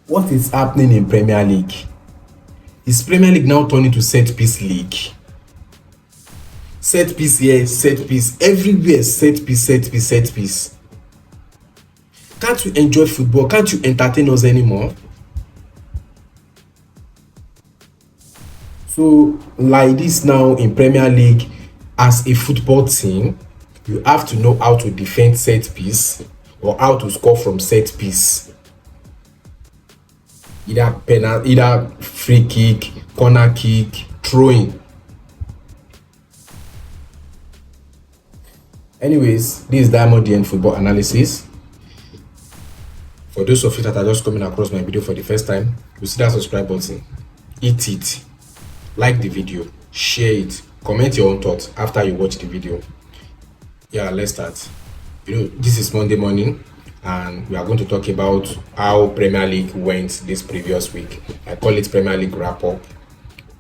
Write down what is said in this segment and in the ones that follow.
What is happening in Premier League? Is Premier League now turning to set piece league? Set piece here, set piece everywhere, set piece, set piece, set piece. Can't you enjoy football? Can't you entertain us anymore? So like this now in Premier League, as a football team, you have to know how to defend set piece or how to score from set piece. Either free kick, corner kick, throwing. Anyways, this is Diamond DN Football Analysis. For those of you that are just coming across my video for the first time, you see that subscribe button, hit it, like the video, share it, comment your own thoughts after you watch the video. Yeah, let's start. This is Monday morning and we are going to talk about how Premier League went this previous week. I call it Premier League wrap up.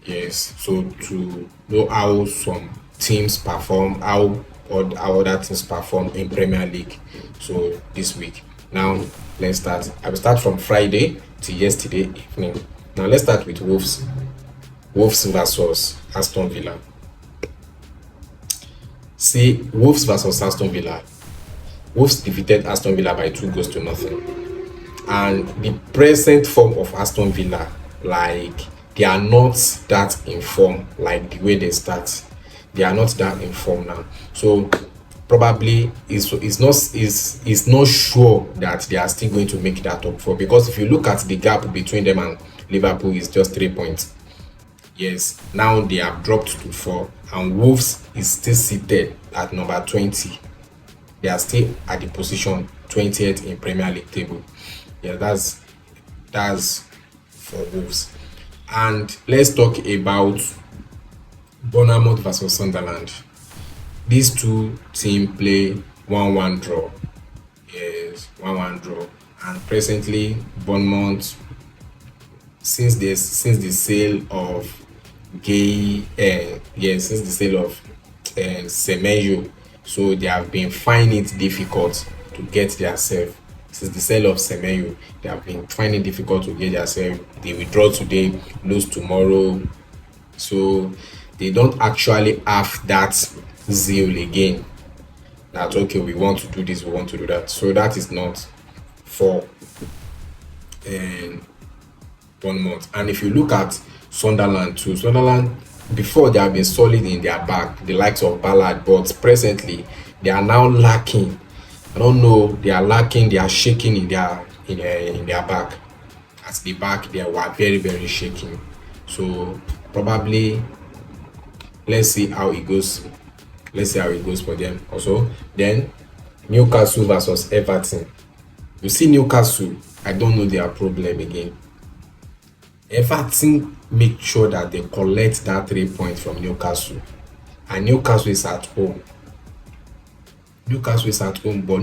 Yes, so to know how some teams perform, how other teams perform in Premier League. So this week. Now let's start. I will start from Friday to yesterday evening. Now let's start with Wolves. Wolves versus Aston Villa. See, Wolves versus Aston Villa. Wolves defeated Aston Villa by 2-0. And the present form of Aston Villa, like they are not that in form like the way they start. They are not that in form now. So probably it's not sure that they are still going to make that top four, because if you look at the gap between them and Liverpool is just 3 points. Yes, now they have dropped to 4 and Wolves is still seated at number 20. They are still at the position 20th in Premier League table. Yeah, that's for Wolves. And let's talk about Bournemouth versus Sunderland. These two teams play 1-1 draw. Yes, 1-1 draw. And presently, Bournemouth, since the sale of Semenyo, so they have been finding it difficult to get themselves. Since the sale of Semenyo, they have been finding it difficult to get themselves. They withdraw today, lose tomorrow. So they don't actually have that zeal again. That okay, we want to do this, we want to do that. So that is not for Bournemouth. And if you look at Sunderland too, Sunderland before they have been solid in their back, the likes of Ballard, but presently they are now lacking. I don't know, they are lacking, they are shaking in their back. At the back, they were very, very shaking. So probably let's see how it goes. Let's see how it goes for them. Also, then Newcastle versus Everton. You see Newcastle, I don't know their problem again. Everton make sure that they collect that 3 points from Newcastle, and Newcastle is at home. Newcastle is at home, but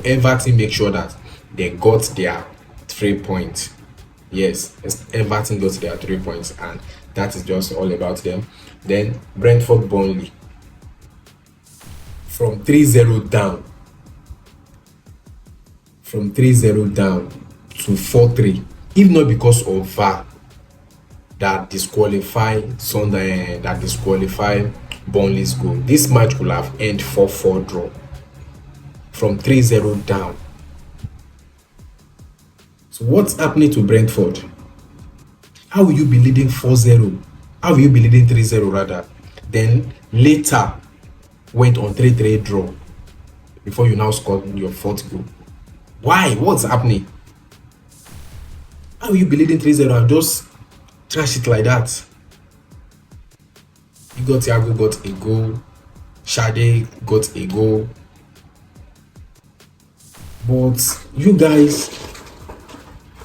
Everton make sure that they got their 3 points. Yes, Everton got their 3 points, and that is just all about them. Then Brentford Burnley, from 3-0 down, to 4-3, if not because of VAR that disqualify Burnley's goal, this match will have ended 4-4 draw. From 3-0 down. So what's happening to Brentford? How will you be leading 4-0? How will you be leading 3-0 rather? Then later went on 3-3 draw before you now scored your 4th goal. Why? What's happening? How will you be leading 3-0 and just trash it like that? You got Thiago got a goal, Shade got a goal, but you guys,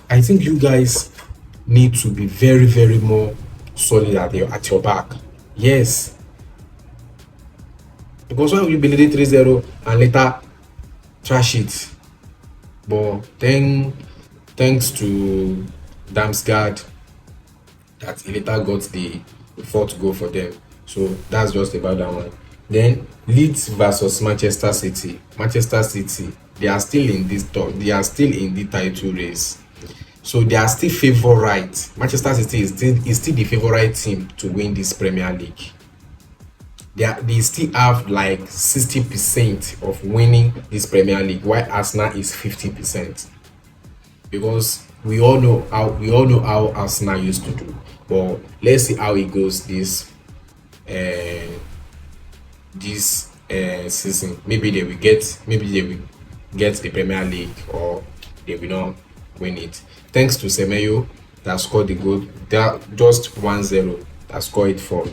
I think you guys need to be very, very more solid at your back. Yes, because why will you be leading 3-0 and later trash it? But then thanks to Damsgaard that he later got the 4th goal for them. So that's just about that one. Then Leeds versus Manchester City. Manchester City, they are still in this talk. They are still in the title race. So they are still favourite. Manchester City is still the favourite team to win this Premier League. They still have like 60% of winning this Premier League, while Arsenal is 50%. Because we all know how Arsenal used to do. But let's see how it goes this season. Maybe they will get the Premier League, or they will not win it. Thanks to Semenyo that scored the goal. That just 1-0 that scored it for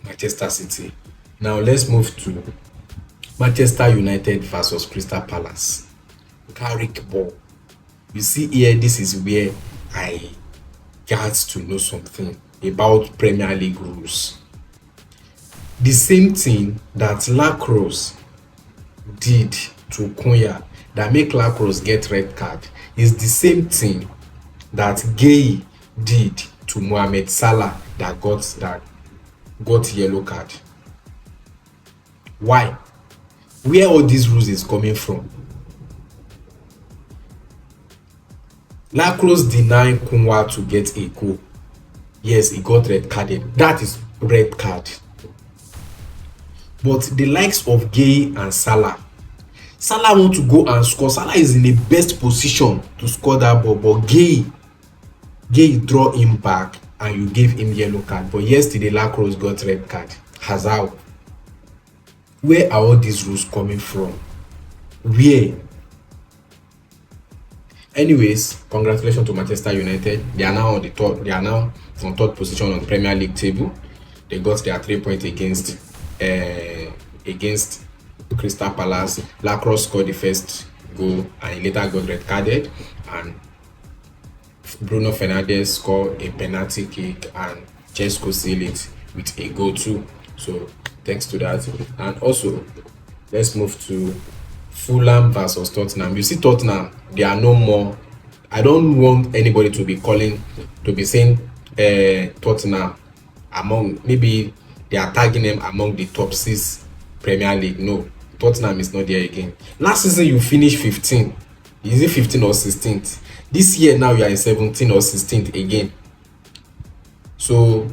Manchester City. Now let's move to Manchester United versus Crystal Palace. Carrick ball. You see here, this is where I got to know something about Premier League rules. The same thing that Lacrosse did to Kunya that make Lacrosse get red card is the same thing that Gay did to Mohamed Salah that got yellow card. Why? Where all these rules is coming from? Lacrosse denied Kunwa to get a goal. Yes, he got red carded. That is red card. But the likes of Gay and Salah want to go and score. Salah is in the best position to score that ball, but Gay draw him back and you gave him yellow card. But yesterday Lacrosse got red card. Hazard. Where are all these rules coming from? Where? Anyways, congratulations to Manchester United. They are now on third position on Premier League table. They got their 3 points against Crystal Palace. Lacrosse scored the first goal and he later got red carded, and Bruno Fernandes scored a penalty kick and Chesko sealed it with a goal too. So thanks to that. And also, let's move to Fulham versus Tottenham. You see, Tottenham, they are no more. I don't want anybody to be saying Tottenham among, maybe they are tagging them among the top 6 Premier League. No, Tottenham is not there again. Last season you finished 15. Is it 15 or 16th? This year now you are in 17 or 16th again. So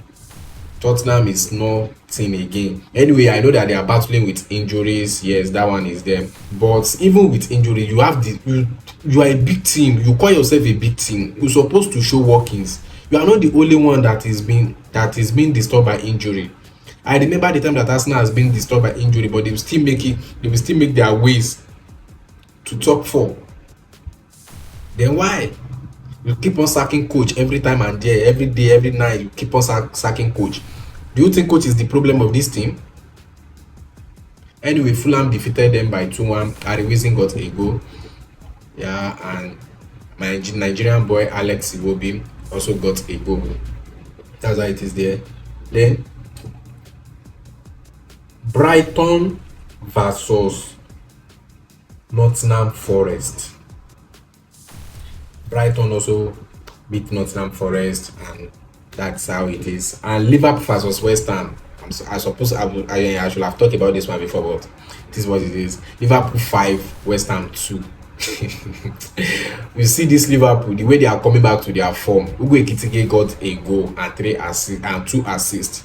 Tottenham is nothing again. Anyway, I know that they are battling with injuries. Yes, that one is there. But even with injury, you are a big team. You call yourself a big team. You're supposed to show workings. You are not the only one that is being disturbed by injury. I remember the time that Arsenal has been disturbed by injury, but they will still make their ways to top 4. Then why? You keep on sacking coach every time and there, every day, every night. You keep on sacking coach. Do you think coach is the problem of this team? Anyway, Fulham defeated them by 2-1. Harry Wilson got a goal. Yeah, and my Nigerian boy Alex Iwobi also got a goal. That's why it is there. Then Brighton versus Nottingham Forest. Brighton also beat Nottingham Forest, and that's how it is. And Liverpool versus West Ham. I suppose I should have talked about this one before, but this is what it is. Liverpool 5, West Ham 2. You see this Liverpool, the way they are coming back to their form. Ugo Ekitike got a goal and 2 assists.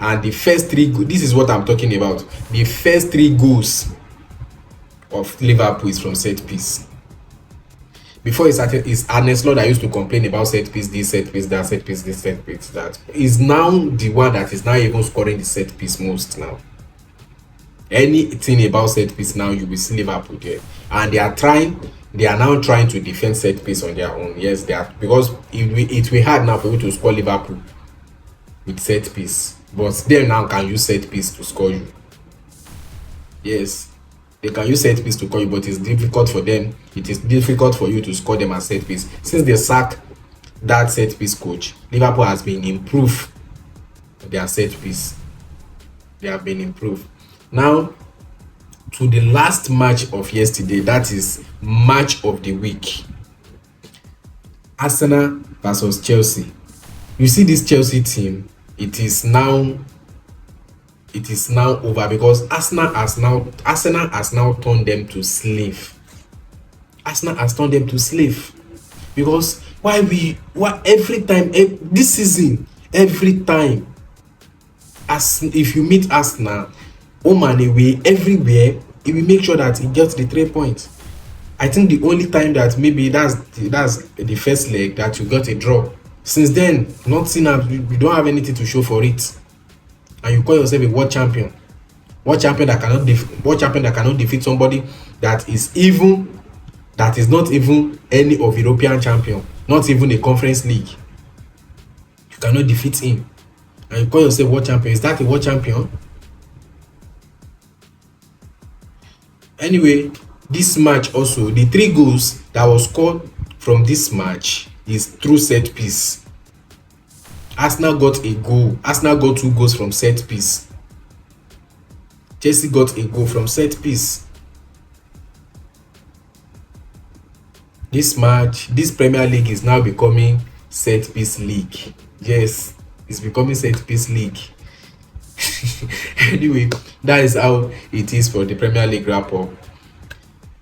And the first 3 goals, this is what I'm talking about. The first 3 goals of Liverpool is from set piece. Before it started, it's Arne Slot that used to complain about set piece, this set piece, that set piece, this set piece, that. Is now the one that is now even scoring the set piece most now. Anything about set piece now, you will see Liverpool there. And they are now trying to defend set piece on their own. Yes, they are, because it will hard now for you to score Liverpool with set piece. But they now can use set piece to score you. Yes. They can use set piece to score you, but it's difficult for them. It is difficult for you to score them as set piece. Since they sack that set piece coach, Liverpool has been improved their set piece. They have been improved. Now, to the last match of yesterday, that is match of the week. Arsenal versus Chelsea. You see this Chelsea team, it is now over, because Arsenal has now turned them to slave. Arsenal has turned them to slave, because Why every time, this season, every time, as if you meet Arsenal, home and away, everywhere, he will make sure that he gets the 3 points. I think the only time that maybe that's the first leg that you got a draw. Since then, nothing. You don't have anything to show for it, and you call yourself a world champion. World champion that cannot defeat somebody that is not even any of European champion, not even a conference league. You cannot defeat him, and you call yourself world champion. Is that a world champion? Anyway, this match also, the 3 goals that was scored from this match is through set piece. Arsenal got a goal. Arsenal got 2 goals from set piece. Chelsea got a goal from set piece. This match, this Premier League is now becoming set piece league. Yes, it's becoming set piece league. Anyway, that is how it is for the Premier League wrap up.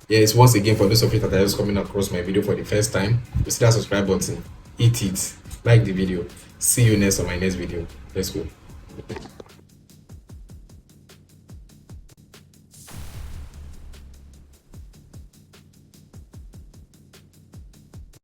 Yes, once again, for those of you that are just coming across my video for the first time, you see that subscribe button, hit it, like the video. See you next on my next video. Let's go.